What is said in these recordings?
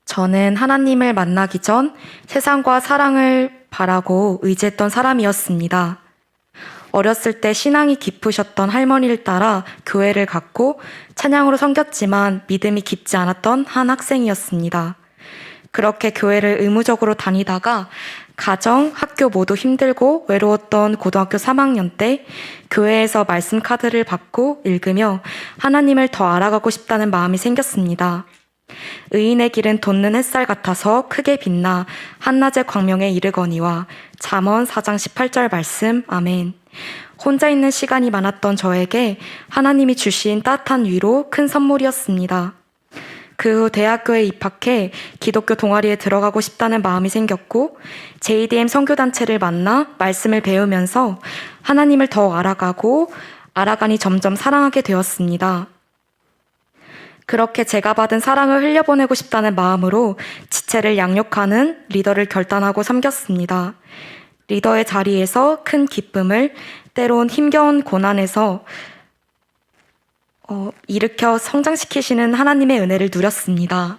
저는 하나님을 만나기 전 세상과 사랑을 바라고 의지했던 사람이었습니다. 어렸을 때 신앙이 깊으셨던 할머니를 따라 교회를 갔고 찬양으로 섬겼지만 믿음이 깊지 않았던 한 학생이었습니다. 그렇게 교회를 의무적으로 다니다가 가정, 학교 모두 힘들고 외로웠던 고등학교 3학년 때 교회에서 말씀 카드를 받고 읽으며 하나님을 더 알아가고 싶다는 마음이 생겼습니다. 의인의 길은 돋는 햇살 같아서 크게 빛나 한낮의 광명에 이르거니와 잠언 4장 18절 말씀 아멘. 혼자 있는 시간이 많았던 저에게 하나님이 주신 따뜻한 위로 큰 선물이었습니다. 그 후 대학교에 입학해 기독교 동아리에 들어가고 싶다는 마음이 생겼고 JDM 선교단체를 만나 말씀을 배우면서 하나님을 더 알아가니 점점 사랑하게 되었습니다. 그렇게 제가 받은 사랑을 흘려보내고 싶다는 마음으로 지체를 양육하는 리더를 결단하고 섬겼습니다. 리더의 자리에서 큰 기쁨을, 때론 힘겨운 고난에서 일으켜 성장시키시는 하나님의 은혜를 누렸습니다.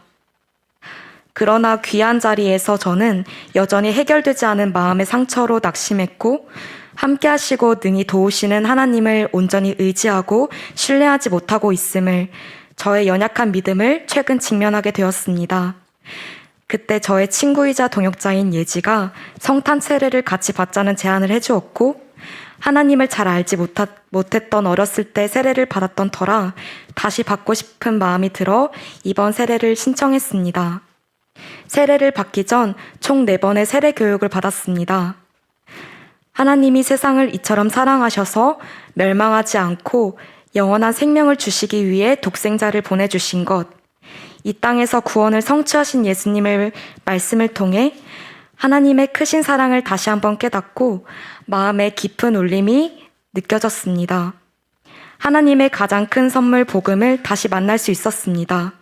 그러나 귀한 자리에서 저는 여전히 해결되지 않은 마음의 상처로 낙심했고 함께 하시고 능히 도우시는 하나님을 온전히 의지하고 신뢰하지 못하고 있음을, 저의 연약한 믿음을 최근 직면하게 되었습니다. 그때 저의 친구이자 동역자인 예지가 성탄 세례를 같이 받자는 제안을 해주었고 하나님을 잘 알지 못했던 어렸을 때 세례를 받았던 터라 다시 받고 싶은 마음이 들어 이번 세례를 신청했습니다. 세례를 받기 전 총 4번의 세례 교육을 받았습니다. 하나님이 세상을 이처럼 사랑하셔서 멸망하지 않고 영원한 생명을 주시기 위해 독생자를 보내주신 것, 이 땅에서 구원을 성취하신 예수님의 말씀을 통해 하나님의 크신 사랑을 다시 한번 깨닫고 마음에 깊은 울림이 느껴졌습니다. 하나님의 가장 큰 선물 복음을 다시 만날 수 있었습니다.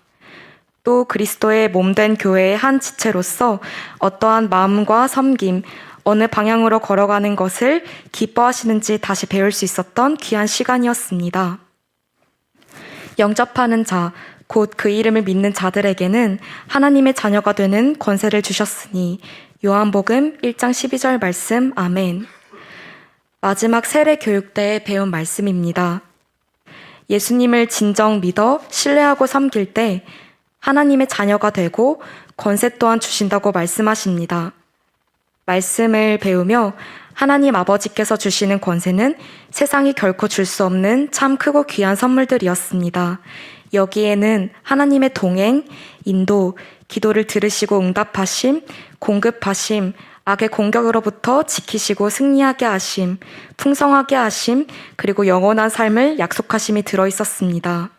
또 그리스도의 몸된 교회의 한 지체로서 어떠한 마음과 섬김, 어느 방향으로 걸어가는 것을 기뻐하시는지 다시 배울 수 있었던 귀한 시간이었습니다. 영접하는 자, 곧 그 이름을 믿는 자들에게는 하나님의 자녀가 되는 권세를 주셨으니 요한복음 1장 12절 말씀 아멘. 마지막 세례 교육 때 배운 말씀입니다. 예수님을 진정 믿어 신뢰하고 섬길 때 하나님의 자녀가 되고 권세 또한 주신다고 말씀하십니다. 말씀을 배우며 하나님 아버지께서 주시는 권세는 세상이 결코 줄 수 없는 참 크고 귀한 선물들이었습니다. 여기에는 하나님의 동행, 인도, 기도를 들으시고 응답하심, 공급하심, 악의 공격으로부터 지키시고 승리하게 하심, 풍성하게 하심, 그리고 영원한 삶을 약속하심이 들어있었습니다.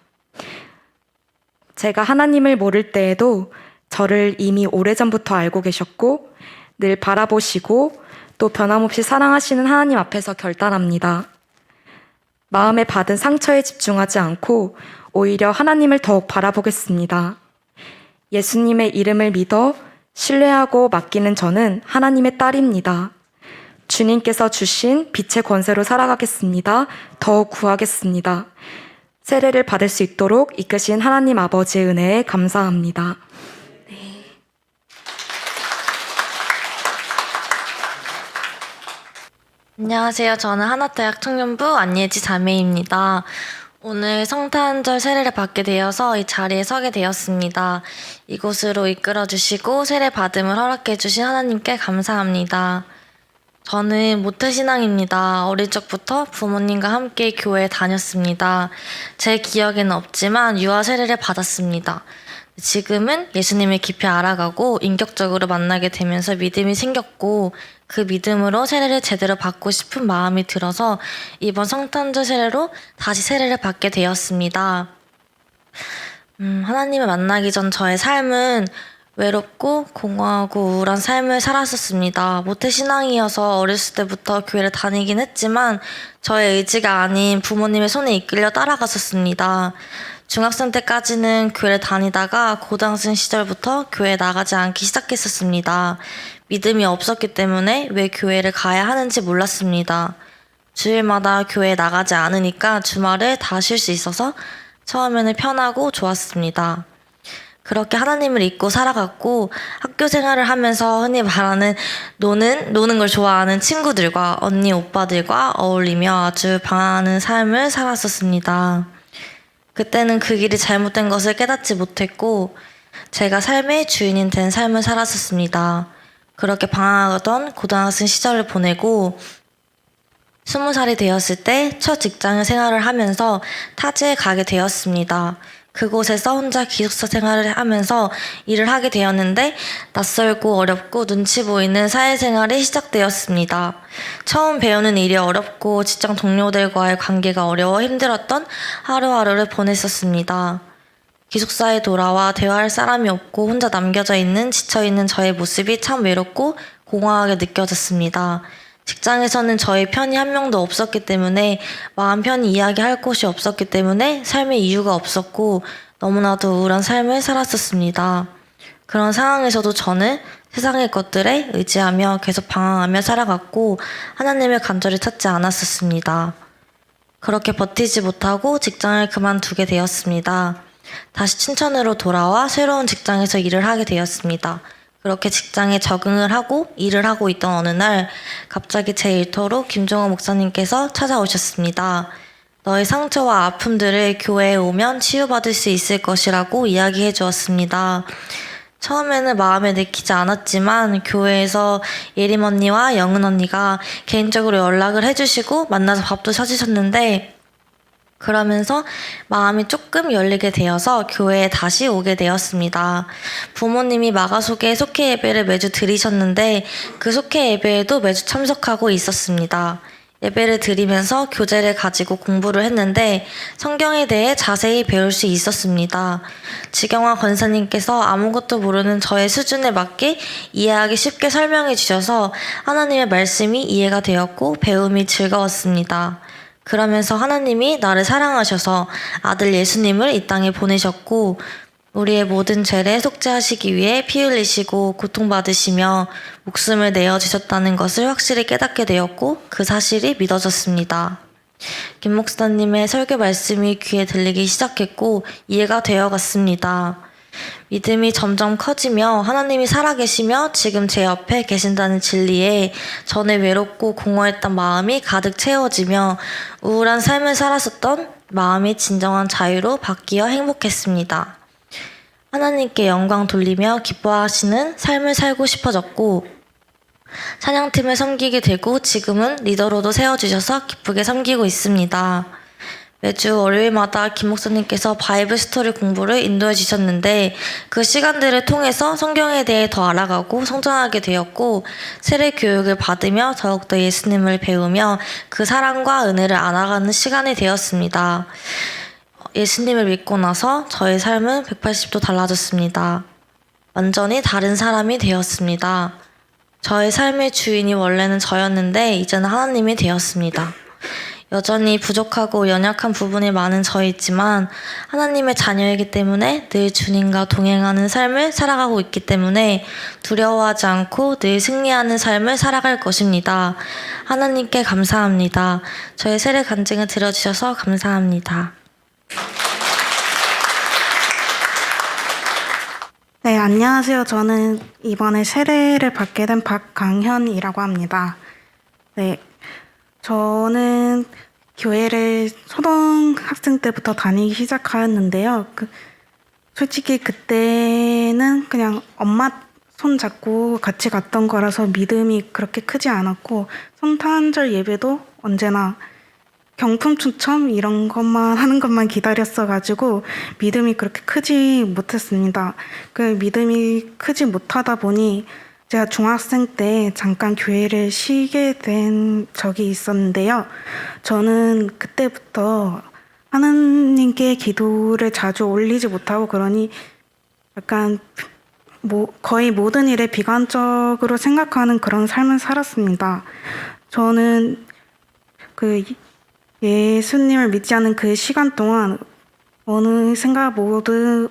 제가 하나님을 모를 때에도 저를 이미 오래전부터 알고 계셨고 늘 바라보시고 또 변함없이 사랑하시는 하나님 앞에서 결단합니다. 마음에 받은 상처에 집중하지 않고 오히려 하나님을 더욱 바라보겠습니다. 예수님의 이름을 믿어 신뢰하고 맡기는 저는 하나님의 딸입니다. 주님께서 주신 빛의 권세로 살아가겠습니다. 더욱 구하겠습니다. 세례를 받을 수 있도록 이끄신 하나님 아버지의 은혜에 감사합니다. 안녕하세요. 저는 하나대학 청년부 안예지 자매입니다. 오늘 성탄절 세례를 받게 되어서 이 자리에 서게 되었습니다. 이곳으로 이끌어주시고 세례 받음을 허락해주신 하나님께 감사합니다. 저는 모태신앙입니다. 어릴 적부터 부모님과 함께 교회에 다녔습니다. 제 기억에는 없지만 유아 세례를 받았습니다. 지금은 예수님을 깊이 알아가고 인격적으로 만나게 되면서 믿음이 생겼고 그 믿음으로 세례를 제대로 받고 싶은 마음이 들어서 이번 성탄절 세례로 다시 세례를 받게 되었습니다. 하나님을 만나기 전 저의 삶은 외롭고 공허하고 우울한 삶을 살았었습니다. 모태신앙이어서 어렸을 때부터 교회를 다니긴 했지만 저의 의지가 아닌 부모님의 손에 이끌려 따라갔었습니다. 중학생 때까지는 교회를 다니다가 고등학생 시절부터 교회에 나가지 않기 시작했었습니다. 믿음이 없었기 때문에 왜 교회를 가야 하는지 몰랐습니다. 주일마다 교회에 나가지 않으니까 주말에 다 쉴 수 있어서 처음에는 편하고 좋았습니다. 그렇게 하나님을 잊고 살아갔고 학교 생활을 하면서 흔히 말하는 노는 걸 좋아하는 친구들과 언니 오빠들과 어울리며 아주 방황하는 삶을 살았었습니다. 그때는 그 길이 잘못된 것을 깨닫지 못했고 제가 삶의 주인이 된 삶을 살았었습니다. 그렇게 방황하던 고등학생 시절을 보내고 20살이 되었을 때 첫 직장 생활을 하면서 타지에 가게 되었습니다. 그곳에서 혼자 기숙사 생활을 하면서 일을 하게 되었는데 낯설고 어렵고 눈치 보이는 사회생활이 시작되었습니다. 처음 배우는 일이 어렵고 직장 동료들과의 관계가 어려워 힘들었던 하루하루를 보냈었습니다. 기숙사에 돌아와 대화할 사람이 없고 혼자 남겨져 있는 지쳐있는 저의 모습이 참 외롭고 공허하게 느껴졌습니다. 직장에서는 저의 편이 한 명도 없었기 때문에 마음 편히 이야기할 곳이 없었기 때문에 삶의 이유가 없었고 너무나도 우울한 삶을 살았었습니다. 그런 상황에서도 저는 세상의 것들에 의지하며 계속 방황하며 살아갔고 하나님을 간절히 찾지 않았었습니다. 그렇게 버티지 못하고 직장을 그만두게 되었습니다. 다시 춘천으로 돌아와 새로운 직장에서 일을 하게 되었습니다. 그렇게 직장에 적응을 하고 일을 하고 있던 어느 날 갑자기 제 일터로 김종호 목사님께서 찾아오셨습니다. 너의 상처와 아픔들을 교회에 오면 치유받을 수 있을 것이라고 이야기해 주었습니다. 처음에는 마음에 내키지 않았지만 교회에서 예림 언니와 영은 언니가 개인적으로 연락을 해주시고 만나서 밥도 사주셨는데 그러면서 마음이 조금 열리게 되어서 교회에 다시 오게 되었습니다. 부모님이 마가속에 속회 예배를 매주 드리셨는데 그 속회 예배에도 매주 참석하고 있었습니다. 예배를 드리면서 교재를 가지고 공부를 했는데 성경에 대해 자세히 배울 수 있었습니다. 지경화 권사님께서 아무것도 모르는 저의 수준에 맞게 이해하기 쉽게 설명해 주셔서 하나님의 말씀이 이해가 되었고 배움이 즐거웠습니다. 그러면서 하나님이 나를 사랑하셔서 아들 예수님을 이 땅에 보내셨고 우리의 모든 죄를 속죄하시기 위해 피 흘리시고 고통받으시며 목숨을 내어주셨다는 것을 확실히 깨닫게 되었고 그 사실이 믿어졌습니다. 김 목사님의 설교 말씀이 귀에 들리기 시작했고 이해가 되어갔습니다. 믿음이 점점 커지며 하나님이 살아계시며 지금 제 옆에 계신다는 진리에 전에 외롭고 공허했던 마음이 가득 채워지며 우울한 삶을 살았었던 마음이 진정한 자유로 바뀌어 행복했습니다. 하나님께 영광 돌리며 기뻐하시는 삶을 살고 싶어졌고 찬양팀을 섬기게 되고 지금은 리더로도 세워주셔서 기쁘게 섬기고 있습니다. 매주 월요일마다 김 목사님께서 바이블 스토리 공부를 인도해 주셨는데 그 시간들을 통해서 성경에 대해 더 알아가고 성장하게 되었고 세례 교육을 받으며 더욱더 예수님을 배우며 그 사랑과 은혜를 알아가는 시간이 되었습니다. 예수님을 믿고 나서 저의 삶은 180도 달라졌습니다. 완전히 다른 사람이 되었습니다. 저의 삶의 주인이 원래는 저였는데 이제는 하나님이 되었습니다. 여전히 부족하고 연약한 부분이 많은 저이지만 하나님의 자녀이기 때문에 늘 주님과 동행하는 삶을 살아가고 있기 때문에 두려워하지 않고 늘 승리하는 삶을 살아갈 것입니다. 하나님께 감사합니다. 저의 세례 간증을 들어주셔서 감사합니다. 네, 안녕하세요. 저는 이번에 세례를 받게 된 박강현이라고 합니다. 네, 저는 교회를 초등학생 때부터 다니기 시작하였는데요. 솔직히 그때는 그냥 엄마 손 잡고 같이 갔던 거라서 믿음이 그렇게 크지 않았고 성탄절 예배도 언제나 경품 추첨 이런 것만 하는 것만 기다렸어가지고 믿음이 그렇게 크지 못했습니다. 그 믿음이 크지 못하다 보니 제가 중학생 때 잠깐 교회를 쉬게 된 적이 있었는데요. 저는 그때부터 하나님께 기도를 자주 올리지 못하고 그러니 약간 거의 모든 일에 비관적으로 생각하는 그런 삶을 살았습니다. 저는 예수님을 믿지 않는 그 시간 동안 어느샌가 모든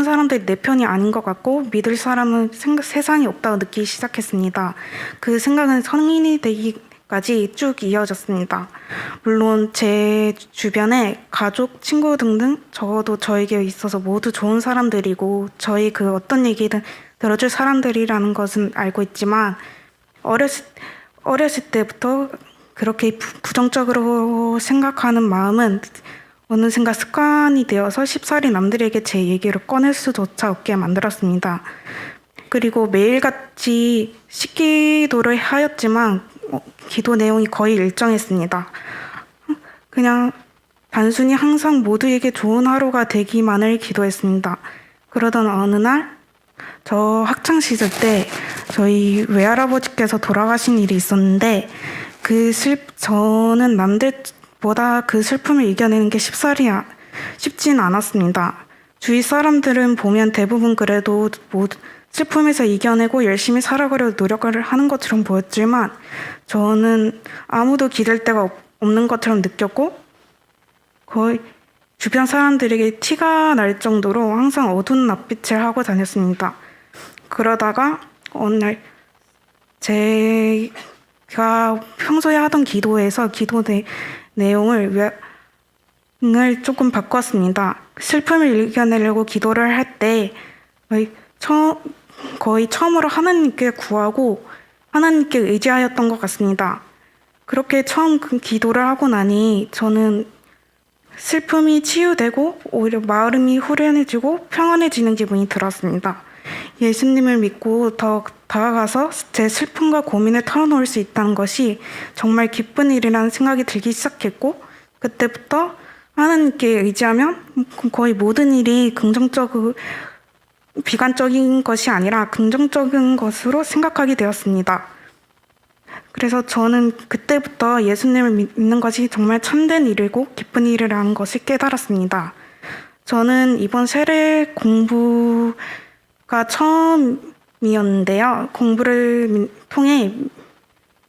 사람들이 내 편이 아닌 것 같고 믿을 사람은 세상에 없다고 느끼기 시작했습니다. 그 생각은 성인이 되기가 까지 쭉 이어졌습니다. 물론 제 주변에 가족, 친구 등등 적어도 저에게 있어서 모두 좋은 사람들이고 저희 그 어떤 얘기든 들어줄 사람들이라는 것은 알고 있지만 어렸을 때부터 그렇게 부정적으로 생각하는 마음은 어느샌가 습관이 되어서 쉽사리 남들에게 제 얘기를 꺼낼 수조차 없게 만들었습니다. 그리고 매일같이 식기도를 하였지만 기도 내용이 거의 일정했습니다. 그냥 단순히 항상 모두에게 좋은 하루가 되기만을 기도했습니다. 그러던 어느 날 저 학창 시절 때 저희 외할아버지께서 돌아가신 일이 있었는데 저는 남들보다 그 슬픔을 이겨내는 게 쉽진 않았습니다. 주위 사람들은 보면 대부분 그래도 슬픔에서 이겨내고 열심히 살아가려 노력을 하는 것처럼 보였지만 저는 아무도 기댈 데가 없는 것처럼 느꼈고 거의 주변 사람들에게 티가 날 정도로 항상 어두운 낯빛을 하고 다녔습니다. 그러다가 어느 날 제가 평소에 하던 기도에서 내용을 조금 바꿨습니다. 슬픔을 이겨내려고 기도를 할 때 거의 처음으로 하나님께 구하고 하나님께 의지하였던 것 같습니다. 그렇게 처음 그 기도를 하고 나니 저는 슬픔이 치유되고 오히려 마음이 후련해지고 평안해지는 기분이 들었습니다. 예수님을 믿고 더 다가가서 제 슬픔과 고민을 털어놓을 수 있다는 것이 정말 기쁜 일이라는 생각이 들기 시작했고 그때부터 하나님께 의지하면 거의 모든 일이 비관적인 것이 아니라 긍정적인 것으로 생각하게 되었습니다. 그래서 저는 그때부터 예수님을 믿는 것이 정말 참된 일이고 기쁜 일이라는 것을 깨달았습니다. 저는 이번 세례 공부가 처음이었는데요. 공부를 통해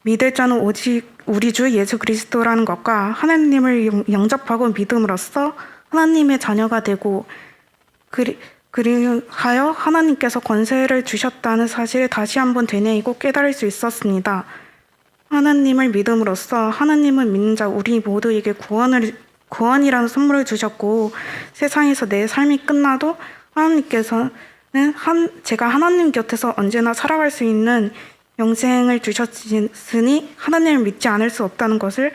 믿을 자는 오직 우리 주 예수 그리스도라는 것과 하나님을 영접하고 믿음으로써 하나님의 자녀가 되고 그리하여 하나님께서 권세를 주셨다는 사실을 다시 한번 되뇌이고 깨달을 수 있었습니다. 하나님을 믿음으로써 하나님은 믿는 자 우리 모두에게 구원이라는 선물을 주셨고 세상에서 내 삶이 끝나도 하나님께서는 제가 하나님 곁에서 언제나 살아갈 수 있는 영생을 주셨으니 하나님을 믿지 않을 수 없다는 것을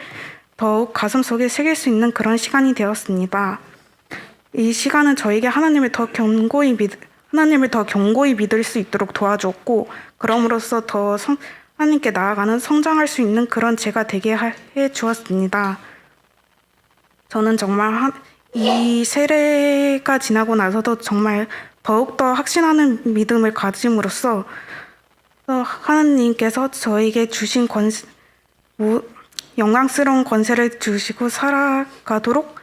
더욱 가슴속에 새길 수 있는 그런 시간이 되었습니다. 이 시간은 저에게 하나님을 더 견고히 믿을 수 있도록 도와주었고 그럼으로써 더 하나님께 나아가는 성장할 수 있는 그런 제가 되게 해 주었습니다. 저는 정말 이 세례가 지나고 나서도 정말 더욱더 확신하는 믿음을 가짐으로써 하나님께서 저에게 주신 영광스러운 권세를 주시고 살아가도록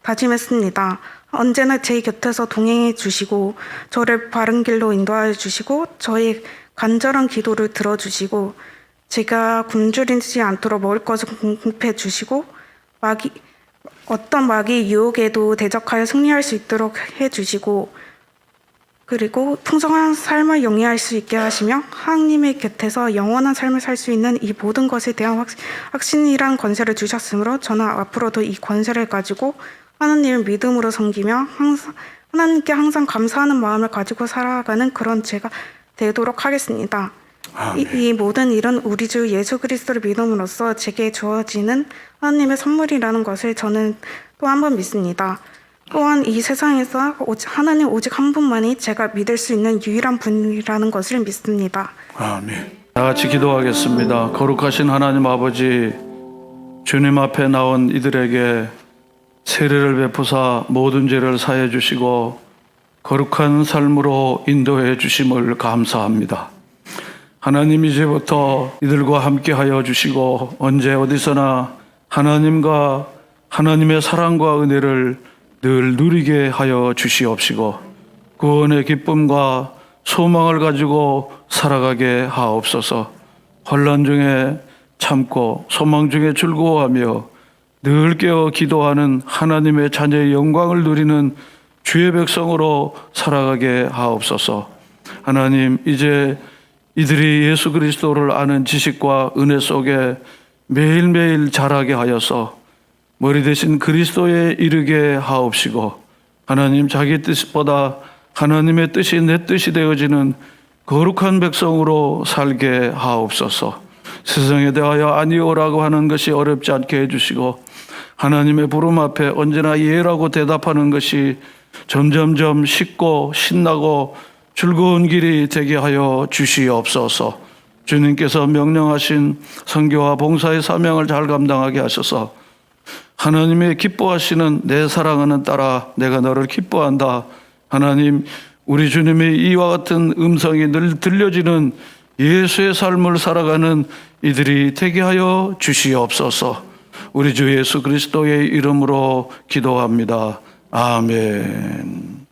다짐했습니다. 언제나 제 곁에서 동행해 주시고 저를 바른 길로 인도하여 주시고 저의 간절한 기도를 들어주시고 제가 굶주리지 않도록 먹을 것을 공급해 주시고 어떤 마귀의 유혹에도 대적하여 승리할 수 있도록 해 주시고 그리고 풍성한 삶을 영위할 수 있게 하시며 하나님의 곁에서 영원한 삶을 살 수 있는 이 모든 것에 대한 확신이란 권세를 주셨으므로 저는 앞으로도 이 권세를 가지고 하나님을 믿음으로 섬기며 하나님께 항상 감사하는 마음을 가지고 살아가는 그런 제가 되도록 하겠습니다. 이 모든 일은 우리 주 예수 그리스도를 믿음으로써 제게 주어지는 하나님의 선물이라는 것을 저는 또 한 번 믿습니다. 또한 이 세상에서 하나님 오직 한 분만이 제가 믿을 수 있는 유일한 분이라는 것을 믿습니다. 아멘. 다 같이 기도하겠습니다. 거룩하신 하나님 아버지, 주님 앞에 나온 이들에게 세례를 베푸사 모든 죄를 사해 주시고 거룩한 삶으로 인도해 주심을 감사합니다. 하나님 이제부터 이들과 함께 하여 주시고 언제 어디서나 하나님과 하나님의 사랑과 은혜를 늘 누리게 하여 주시옵시고 구원의 기쁨과 소망을 가지고 살아가게 하옵소서. 혼란 중에 참고 소망 중에 즐거워하며 늘 깨어 기도하는 하나님의 자녀의 영광을 누리는 주의 백성으로 살아가게 하옵소서. 하나님, 이제 이들이 예수 그리스도를 아는 지식과 은혜 속에 매일매일 자라게 하여서 머리 대신 그리스도에 이르게 하옵시고, 하나님 자기 뜻보다 하나님의 뜻이 내 뜻이 되어지는 거룩한 백성으로 살게 하옵소서. 세상에 대하여 아니오라고 하는 것이 어렵지 않게 해주시고, 하나님의 부름 앞에 언제나 예라고 대답하는 것이 점점점 쉽고 신나고 즐거운 길이 되게 하여 주시옵소서. 주님께서 명령하신 선교와 봉사의 사명을 잘 감당하게 하셔서 하나님의 기뻐하시는 내 사랑하는 딸아 내가 너를 기뻐한다, 하나님 우리 주님의 이와 같은 음성이 늘 들려지는 예수의 삶을 살아가는 이들이 되게 하여 주시옵소서. 우리 주 예수 그리스도의 이름으로 기도합니다. 아멘.